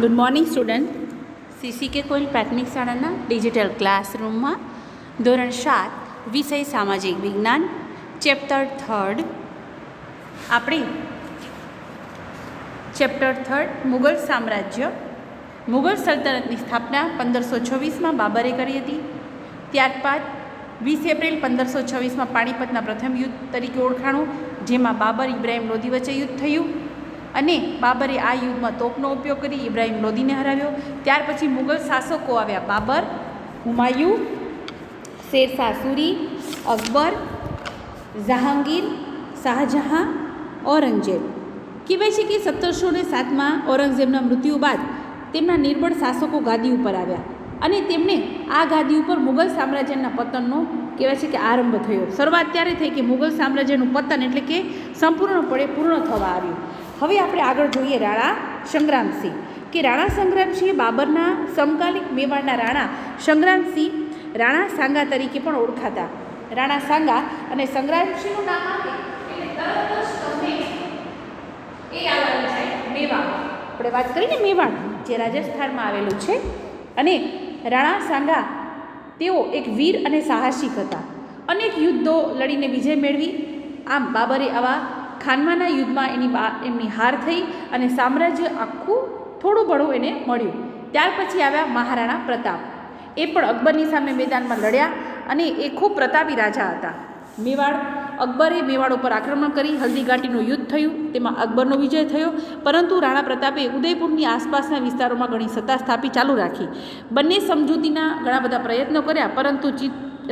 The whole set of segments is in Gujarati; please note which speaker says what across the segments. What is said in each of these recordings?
Speaker 1: Good morning student. CCK coil પ્રાથમિક શાળાના ડિજિટલ ક્લાસરૂમમાં ધોરણ 7 વિષય સામાજિક વિજ્ઞાન ચેપ્ટર 3 આપણે ચેપ્ટર 3 મુગલ સામ્રાજ્ય. મુગલ સલ્તનતની સ્થાપના 1526માં બાબરે કરી હતી. ત્યારબાદ 20 એપ્રિલ 1526માં પાણીપતના પ્રથમ યુદ્ધ તરીકે ઓળખાણું, જેમાં બાબર ઇબ્રાહિમ લોદી વચ્ચે યુદ્ધ થયું અને બાબરે આ યુદ્ધમાં તોપનો ઉપયોગ કરી ઇબ્રાહિમ લોદીને હરાવ્યો. ત્યાર પછી મુગલ શાસકો આવ્યા: બાબર, હુમાયું, શેરશાહ સૂરી, અકબર, જહાંગીર, શાહજહાં, ઔરંગઝેબ. કહેવાય છે કે 1707માં ઔરંગઝેબના મૃત્યુ બાદ તેમના નિર્બળ શાસકો ગાદી ઉપર આવ્યા અને તેમણે આ ગાદી ઉપર મુગલ સામ્રાજ્યના પતનનો કહેવાય છે કે આરંભ થયો. શરૂઆત ત્યારે થઈ કે મુગલ સામ્રાજ્યનું પતન એટલે કે સંપૂર્ણપણે પૂર્ણ થવા આવ્યું. હવે આપણે આગળ જોઈએ રાણા સંગ્રામસિંહ. કે રાણા સંગ્રામસિંહ બાબરના સમકાલીન મેવાડના રાણા સંગ્રામસિંહ રાણા સાંગા તરીકે પણ ઓળખાતા. રાણા સાંગા અને સંગ્રામસિંહનું નામ આવે એટલે તરત જ તમને એ આવવાનું છે મેવાડ. આપણે વાત કરીને મેવાડ જે રાજસ્થાનમાં આવેલું છે. અને રાણા સાંગા તેઓ એક વીર અને સાહસિક હતા. અનેક યુદ્ધો લડીને વિજય મેળવી. આમ બાબરે આવા ખાનમાના યુદ્ધમાં એમની હાર થઈ અને સામ્રાજ્ય આખું થોડું ઘણું એને મળ્યું. ત્યાર પછી આવ્યા મહારાણા પ્રતાપ. એ પણ અકબરની સામે મેદાનમાં લડ્યા અને એ ખૂબ પ્રતાપી રાજા હતા. અકબરે મેવાડ ઉપર આક્રમણ કરી હલ્દી ઘાટીનું યુદ્ધ થયું, તેમાં અકબરનો વિજય થયો. પરંતુ રાણા પ્રતાપે ઉદયપુરની આસપાસના વિસ્તારોમાં ઘણી સત્તા સ્થાપી ચાલુ રાખી. બંને સમજૂતીના ઘણા બધા પ્રયત્નો કર્યા, પરંતુ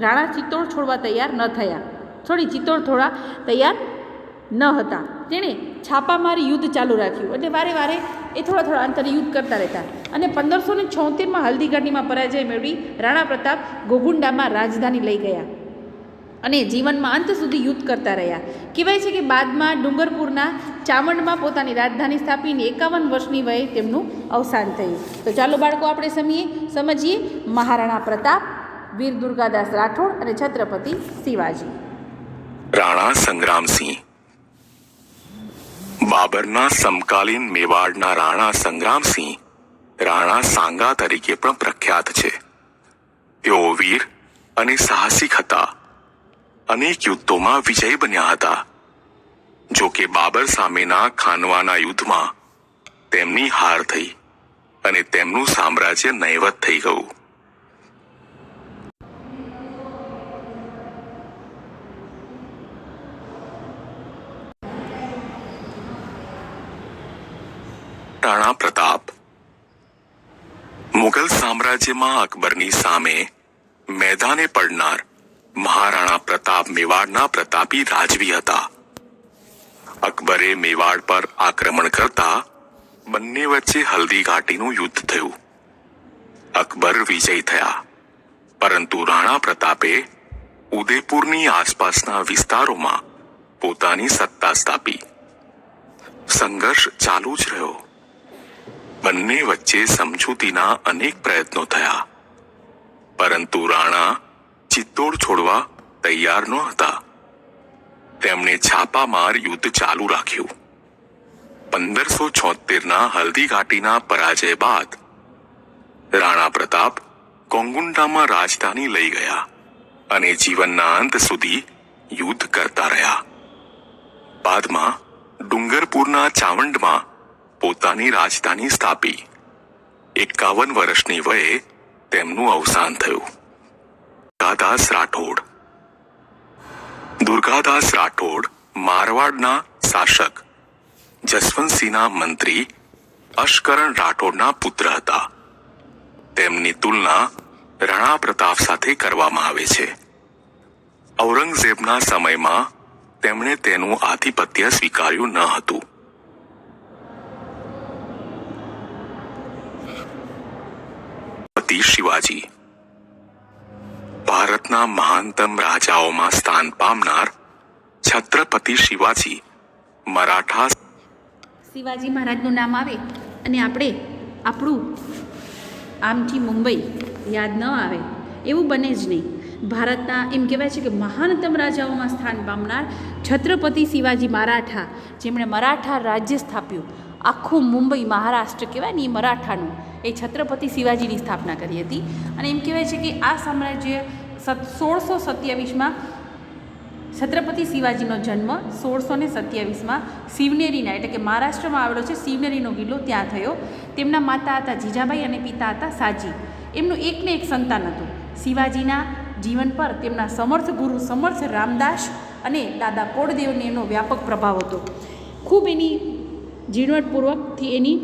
Speaker 1: રાણા ચિત્તોડ છોડવા તૈયાર ન થયા. ચિત્તોડ થોડા તૈયાર ન હતા. તેણે છાપામારી યુદ્ધ ચાલુ રાખ્યું એટલે વારે વારે એ થોડા અંતરે યુદ્ધ કરતા રહેતા. અને 1576માં હલ્દી ઘાટીમાં પરાજય મેળવી રાણા પ્રતાપ ગોગુંડામાં રાજધાની લઈ ગયા અને જીવનમાં અંત સુધી યુદ્ધ કરતા રહ્યા. કહેવાય છે કે બાદમાં ડુંગરપુરના ચામંડમાં પોતાની રાજધાની સ્થાપીને 51 વર્ષની વયે તેમનું અવસાન થયું. તો ચાલો બાળકો આપણે સમજીએ મહારાણા પ્રતાપ, વીર દુર્ગાદાસ રાઠોડ અને છત્રપતિ શિવાજી.
Speaker 2: રાણા સંગ્રામસિંહ બાબરના સમકાલીન મેવાડના રાણા સંગ્રામસિંહ રાણા સાંગા તરીકે પણ પ્રખ્યાત છે. તેઓ વીર અને સાહસિક હતા. અનેક યુદ્ધોમાં વિજય બન્યા હતા. જો કે બાબર સામેના ખાનવાના યુદ્ધમાં તેમની હાર થઈ અને તેમનું સામ્રાજ્ય નહીવત થઈ ગયું. રાણા પ્રતાપ મુગલ સામ્રાજ્યમાં અકબરની સામે મેદાને પડનાર મહારાણા પ્રતાપ મેવાડના પ્રતાપી રાજવી હતા. અકબરે મેવાડ પર આક્રમણ કરતા બંને વચ્ચે હલ્દી ઘાટીનું યુદ્ધ થયું. અકબર વિજય થયા, પરંતુ રાણા પ્રતાપે ઉદયપુરની આસપાસના વિસ્તારોમાં પોતાની સત્તા સ્થાપી. સંઘર્ષ ચાલુ જ રહ્યો. બંને વચ્ચે સમજૂતીના અનેક પ્રયત્નો થયા, પરંતુ રાણા ચિત્તોડ છોડવા તૈયાર ન હતા. તેમણે છાપામાર યુદ્ધ ચાલુ રાખ્યું. 1576ના હલ્દી ઘાટીના પરાજય બાદ રાણા પ્રતાપ ગોગુંડામાં રાજધાની લઈ ગયા અને જીવનના અંત સુધી યુદ્ધ કરતા રહ્યા. બાદમાં ડુંગરપુરના ચાવંડમાં પોતાની રાજધાની સ્થાપી. 51 વર્ષની વયે તેમનું અવસાન થયું. દુર્ગાદાસ રાઠોડ મારવાડના શાસક જસવંતસિંહના મંત્રી અશ્કરણ રાઠોડના પુત્ર હતા. તેમની તુલના રાણા પ્રતાપ સાથે કરવામાં આવે છે. ઔરંગઝેબના સમયમાં તેમણે તેનું આધિપત્ય સ્વીકાર્યું ન હતું. શિવાજી ભારતના મહાનતમ રાજાઓમાં સ્થાન પામનાર છત્રપતિ શિવાજી મરાઠા.
Speaker 1: શિવાજી મહારાજનું નામ આવે અને આપણું આમથી મુંબઈ યાદ ન આવે એવું બને જ નહીં. ભારતના એમ કહેવાય છે કે મહાનતમ રાજાઓમાં સ્થાન પામનાર છત્રપતિ શિવાજી મરાઠા, જેમણે મરાઠા રાજ્ય સ્થાપ્યું આખું મુંબઈ મહારાષ્ટ્ર કહેવાય ને એ મરાઠાનું એ છત્રપતિ શિવાજીની સ્થાપના કરી હતી. અને એમ કહેવાય છે કે આ સામ્રાજ્ય 1627માં છત્રપતિ શિવાજીનો જન્મ 1627માં શિવનેરીના એટલે કે મહારાષ્ટ્રમાં આવેલો છે શિવનેરીનો કિલ્લો ત્યાં થયો. તેમના માતા હતા જીજાબાઈ અને પિતા હતા સાજી. એમનું એકને એક સંતાન હતું. શિવાજીના જીવન પર તેમના સમર્થ ગુરુ સમર્થ રામદાસ અને દાદા કોડદેવને એનો વ્યાપક પ્રભાવ હતો. ખૂબ એની ઝીણવટપૂર્વકથી એની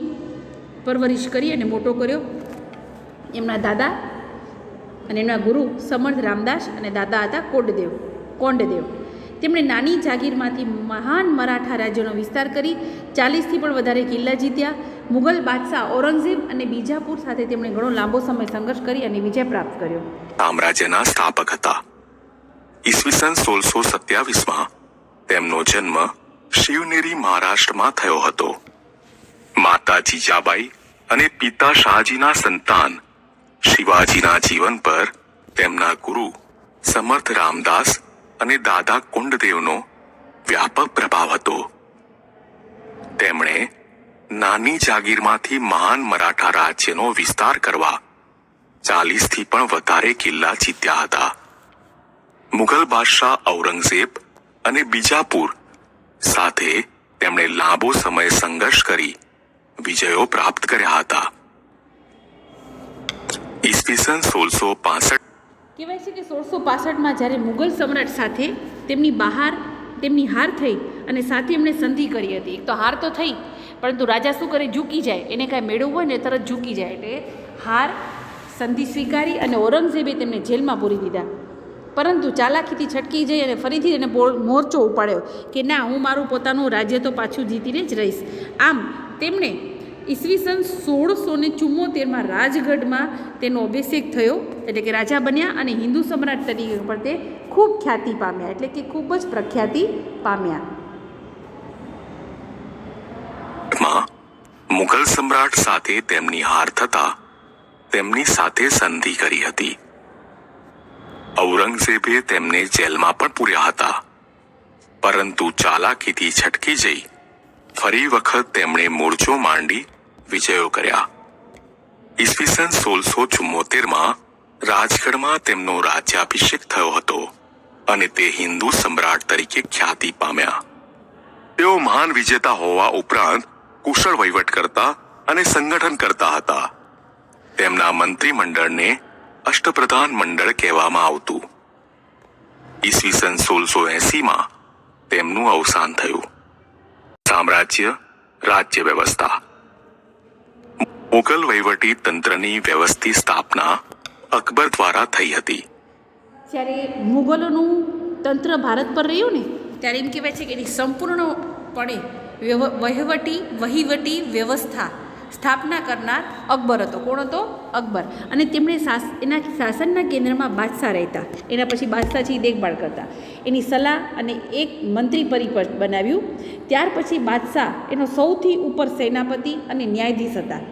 Speaker 1: પરવરિશ કરી અને મોટો કર્યો. એમના દાદા અને એમના ગુરુ સમર્થ રામદાસ અને દાદા હતા કોંડદેવ. તેમણે નાની જાગીરમાંથી મહાન મરાઠા રાજ્યનો વિસ્તાર કરી 40થી પણ વધારે કિલ્લા જીત્યા. મુગલ બાદશાહ ઔરંગઝેબ અને બીજાપુર સાથે તેમણે ઘણો લાંબો સમય સંઘર્ષ કરી અને વિજય પ્રાપ્ત કર્યો.
Speaker 2: સામ્રાજ્યના સ્થાપક હતા. ઈસવીસન 1627માં તેમનો જન્મ શિવનેરી મહારાષ્ટ્રમાં થયો હતો. માતા જીજાબાઈ અને પિતા શાહજીના સંતાન શિવાજીના જીવન પર તેમના ગુરુ સમર્થ રામદાસ અને દાદા કોંડદેવનો વ્યાપક પ્રભાવ હતો. તેમણે નાની જાગીરમાંથી મહાન મરાઠા રાજ્યનો વિસ્તાર કરવા 40થી પણ વધારે કિલ્લા જીત્યા હતા. મુગલ બાદશાહ ઔરંગઝેબ અને બીજાપુર સાથે તેમણે લાંબો સમય સંઘર્ષ કરી વિજયો પ્રાપ્ત કર્યા હતા. ઈસવીસન 1665
Speaker 1: કહેવાય છે કે 1665માં જ્યારે મુગલ સમ્રાટ સાથે તેમની હાર થઈ અને સાથે એમણે સંધિ કરી હતી. એક તો હાર તો થઈ, પરંતુ રાજા શું કરે, ઝૂકી જાય. એને કાંઈ મેળવવું હોય ને તરત ઝૂકી જાય. એટલે હાર સંધિ સ્વીકારી અને ઔરંગઝેબે તેમને જેલમાં પૂરી દીધા. પરંતુ ચાલાકીથી છટકી જઈ અને ફરીથી એને મોરચો ઉપાડ્યો કે ના, હું મારું પોતાનું રાજ્ય તો પાછું જીતીને જ રહીશ. આમ તેમણે ઈસવીસન 1674માં રાજગઢમાં તેનો અભિષેક થયો, એટલે કે રાજા બન્યા અને હિન્દુ સમ્રાટ તરીકે પણ તે ખૂબ ખ્યાતિ પામ્યા, એટલે કે ખૂબ જ પ્રખ્યાતિ પામ્યા.
Speaker 2: મુગલ સમ્રાટ સાથે તેમની હાર થતા તેમની સાથે સંધિ કરી હતી. ઔરંગઝેબે તેમને જેલમાં પણ પૂર્યા હતા, પરંતુ ચાલાકીથી છટકી જઈ ફરી વખત તેમણે મોરચો માંડી વિજયો કર્યા. ઈસવીસન 1674માં રાજગઢમાં તેમનો રાજ્યાભિષેક થયો હતો અને તે હિન્દુ સમ્રાટ તરીકે ખ્યાતિ પામ્યા. તેઓ મહાન વિજેતા હોવા ઉપરાંત કુશળ વહીવટકર્તા અને સંગઠન કરતા હતા. તેમના મંત્રીમંડળને અષ્ટપ્રધાન મંડળ કહેવામાં આવતું. ઈસવીસન 1680માં તેમનું અવસાન થયું. સામ્રાજ્ય રાજ્ય વ્યવસ્થા. મુગલ વહીવટી તંત્રની વ્યવસ્થિત સ્થાપના અકબર દ્વારા થઈ હતી.
Speaker 1: જ્યારે મુગલોનું તંત્ર ભારત પર રહ્યું ને ત્યારે એમ કહેવાય છે કે એની સંપૂર્ણપણે વહીવટી વ્યવસ્થા સ્થાપના કરનાર અકબર હતો. કોણ હતો? અકબર. અને તેમણે એના શાસનના કેન્દ્રમાં બાદશાહ રહેતા. એના પછી બાદશાહજી દેખભાળ કરતા. એની સલાહ અને એક મંત્રી પરિષદ બનાવ્યું. ત્યાર પછી બાદશાહ એનો સૌથી ઉપર સેનાપતિ અને ન્યાયાધીશ હતા.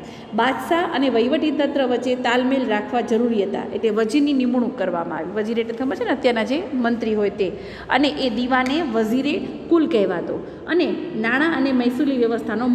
Speaker 1: બાદશાહ અને વહીવટીતંત્ર વચ્ચે તાલમેલ રાખવા જરૂરી હતા. એટલે વજીરની નિમણૂક કરવામાં આવી. વજીર એટલે ખબર છે ને અત્યારના જે મંત્રી હોય તે. અને એ દીવાને વઝીરે કુલ કહેવાતો. અને નાણાં અને મહેસૂલી વ્યવસ્થાનો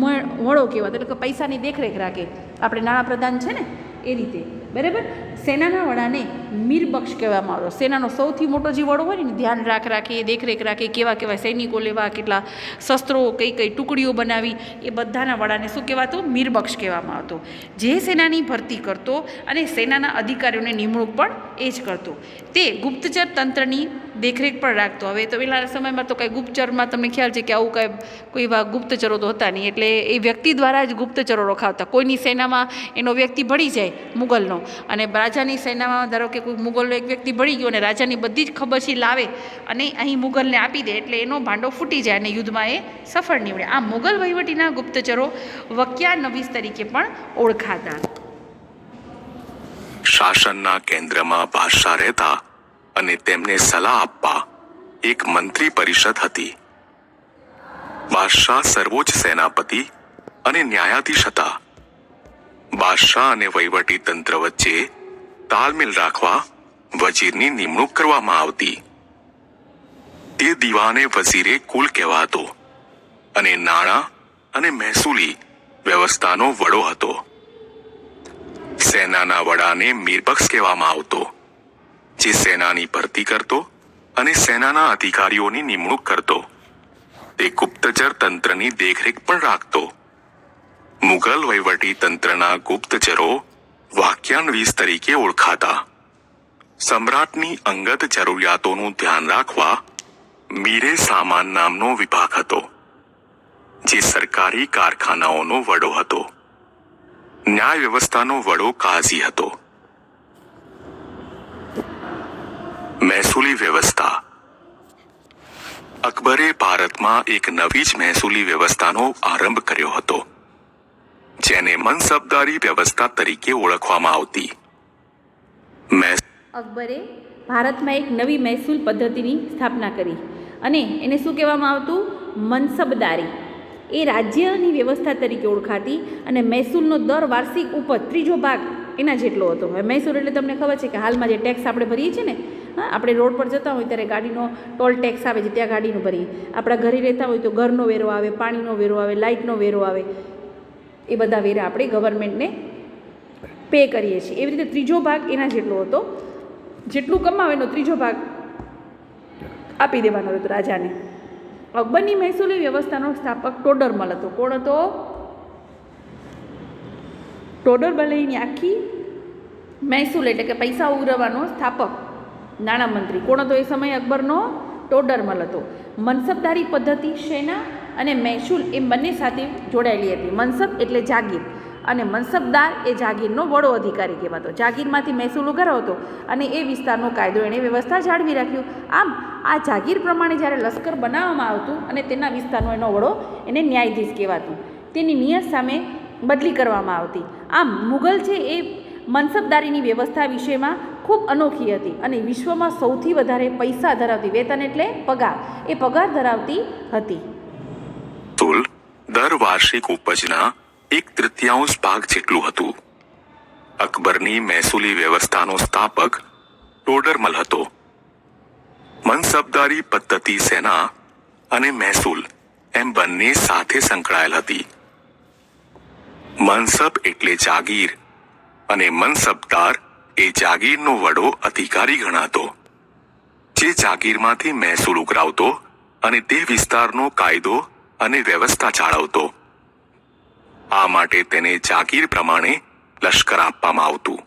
Speaker 1: વડો કહેવાતો. એટલે કે પૈસાની દેખરેખ રાખે. આપણે નાણાપ્રધાન છે ને એ રીતે, બરાબર. સેનાના વડાને મીરબક્ષ કહેવામાં આવતો. સેનાનો સૌથી મોટો જે વડો હોય ને ધ્યાન રાખે, દેખરેખ રાખે, કેવા સૈનિકો લેવા, કેટલા શસ્ત્રો, કઈ ટુકડીઓ બનાવી, એ બધાના વડાને શું કહેવાતું? મીરબક્ષ કહેવામાં આવતો. જે સેનાની ભરતી કરતો અને સેનાના અધિકારીઓની નિમણૂક પણ એ જ કરતો. તે ગુપ્તચર તંત્રની દેખરેખ પણ રાખતો. હવે તો પહેલાંના સમયમાં તો કાંઈ ગુપ્તચરમાં તમને ખ્યાલ છે કે આવું કોઈ એવા ગુપ્તચરો તો હતા નહીં. એટલે એ વ્યક્તિ દ્વારા જ ગુપ્તચરો રખાવતા. કોઈની સેનામાં એનો વ્યક્તિ ભળી જાય મુગલનો, અને રાજાની સેનામાં ધારો કે કોઈ મુગલનો એક વ્યક્તિ ભળી ગયો અને રાજાની બધી જ ખબરશી લાવે અને અહીં મુગલને આપી દે, એટલે એનો ભાંડો ફૂટી જાય અને યુદ્ધમાં એ સફળ નીવડે. આ મુગલ વહીવટીના ગુપ્તચરો વકિયા નવીસ તરીકે પણ ઓળખાતા.
Speaker 2: શાસનના કેન્દ્રમાં બાદશાહ રહેતા અને તેમને સલાહ આપવા એક મંત્રી પરિષદ હતી. બાદશાહ સર્વોચ્ચ સેનાપતિ અને ન્યાયાધીશ હતા. બાદશાહ અને વહીવટી તંત્ર વચ્ચે તાલમેલ રાખવા વજીરની નિમણૂક કરવામાં આવતી. તે દીવાને વઝીરે કુલ કહેવાતો અને નાણાં અને મહેસૂલી વ્યવસ્થાનો વડો હતો. સેનાના વડાને મીરબક્ષ કહેવામાં આવતો, જે સેનાની ભરતી કરતો અને સેનાના અધિકારીઓની નિમણૂક કરતો. તે ગુપ્તચર તંત્રની દેખરેખ પણ રાખતો. મુઘલ વહીવટી તંત્રના ગુપ્તચરો વાક્યાન્વીસ તરીકે ઓળખાતા. સમ્રાટની અંગત જરૂરિયાતોનું ધ્યાન રાખવા મીરે સામાન નામનો વિભાગ હતો, જે સરકારી કારખાનાઓનો વડો હતો. ન્યાય વ્યવસ્થાનો વડો કાઝી હતો. મહેસૂલી વ્યવસ્થા. અકબરે ભારતમાં એક નવી જ મહેસૂલી વ્યવસ્થાનો આરંભ કર્યો હતો, જેને મનસબદારી વ્યવસ્થા તરીકે ઓળખવામાં આવતી.
Speaker 1: અકબરે ભારતમાં એક નવી મહેસૂલ પદ્ધતિની સ્થાપના કરી અને એને શું કહેવામાં આવતું? મનસબદારી. એ રાજ્યની વ્યવસ્થા તરીકે ઓળખાતી અને મહેસૂલનો દર વાર્ષિક ઉપજ ત્રીજો ભાગ એના જેટલો હતો. હવે મહેસૂલ એટલે તમને ખબર છે કે હાલમાં જે ટેક્સ આપણે ભરીએ છીએ ને, આપણે રોડ પર જતા હોય ત્યારે ગાડીનો ટોલ ટેક્સ આવે છે, ત્યાં ગાડીનો ભરીએ. આપણા ઘરે રહેતા હોય તો ઘરનો વેરો આવે, પાણીનો વેરો આવે, લાઇટનો વેરો આવે. એ બધા વેરા આપણે ગવર્મેન્ટને પે કરીએ છીએ. એવી રીતે ત્રીજો ભાગ એના જેટલો હતો. જેટલું કમાવે એનો ત્રીજો ભાગ આપી દેવાનો હતો રાજાને. અકબરની મહેસૂલી વ્યવસ્થાનો સ્થાપક ટોડરમલ હતો. કોણ હતો? ટોડરમલની આખી મહેસૂલ એટલે કે પૈસા ઉઘરાવવાનો સ્થાપક નાણામંત્રી કોણ હતો એ સમયે? અકબરનો ટોડરમલ હતો. મનસબદારી પદ્ધતિ સેના અને મહેસૂલ એ બંને સાથે જોડાયેલી હતી. મનસબ એટલે જાગીર અને મનસબદાર એ જાગીરનો વડો અધિકારી કહેવાતો. જાગીરમાંથી મહેસૂલ ઉઘરાવતો અને એ વિસ્તારનો કાયદો એણે વ્યવસ્થા જાળવી રાખ્યું. આમ આ જાગીર પ્રમાણે જ્યારે લશ્કર બનાવવામાં આવતું અને તેના વિસ્તારનો એનો વડો એને ન્યાયાધીશ કહેવાતું. તેની નિયત સામે બદલી કરવામાં આવતી. આમ મુગલ છે એ મનસબદારીની વ્યવસ્થા વિશેમાં ખૂબ અનોખી હતી અને વિશ્વમાં સૌથી વધારે પૈસા ધરાવતી, વેતન એટલે પગાર, એ પગાર ધરાવતી હતી.
Speaker 2: દર વાર્ષિક ઉપજના 1/3 ભાગ જેટલું હતું. અકબરની મહેસૂલી વ્યવસ્થાનો સ્થાપક ટોડરમલ હતો. મનસબદારી પદ્ધતિ સેના અને મહેસૂલ એમ બંને સાથે સંકળાયેલ હતી. મનસબ એટલે જાગીર અને મનસબદાર એ જાગીરનો વડો અધિકારી ગણાતો, જે જાગીરમાંથી મહેસૂલ ઉઘરાવતો અને તે વિસ્તારનો કાયદો અને વ્યવસ્થા જાળવતો. આ માટે તેને જાગીર પ્રમાણે લશ્કર આપવામાં આવતું.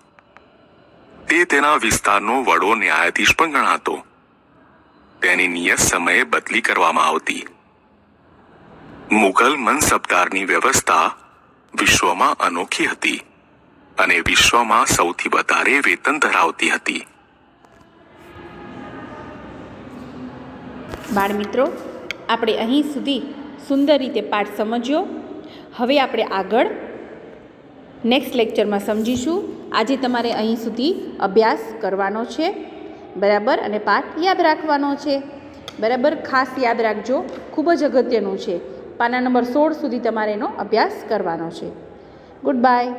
Speaker 2: તે તેના વિસ્તારનો વડો ન્યાયાધીશ પણ ગણાતો. તેની નિયત સમયે બદલી કરવામાં આવતી. મુઘલ મનસબદારની વ્યવસ્થા વિશ્વમાં અનોખી હતી અને વિશ્વમાં સૌથી વધારે વેતન ધરાવતી હતી.
Speaker 1: બાળમિત્રો, આપણે અહીં સુધી સુંદર રીતે પાઠ સમજ્યો. હવે આપણે આગળ નેક્સ્ટ લેક્ચરમાં સમજીશું. આજે તમારે અહીં સુધી અભ્યાસ કરવાનો છે, બરાબર, અને પાઠ યાદ રાખવાનો છે, બરાબર. ખાસ યાદ રાખજો, ખૂબ જ અગત્યનું છે. પાના નંબર 16 સુધી તમારે એનો અભ્યાસ કરવાનો છે. Good bye.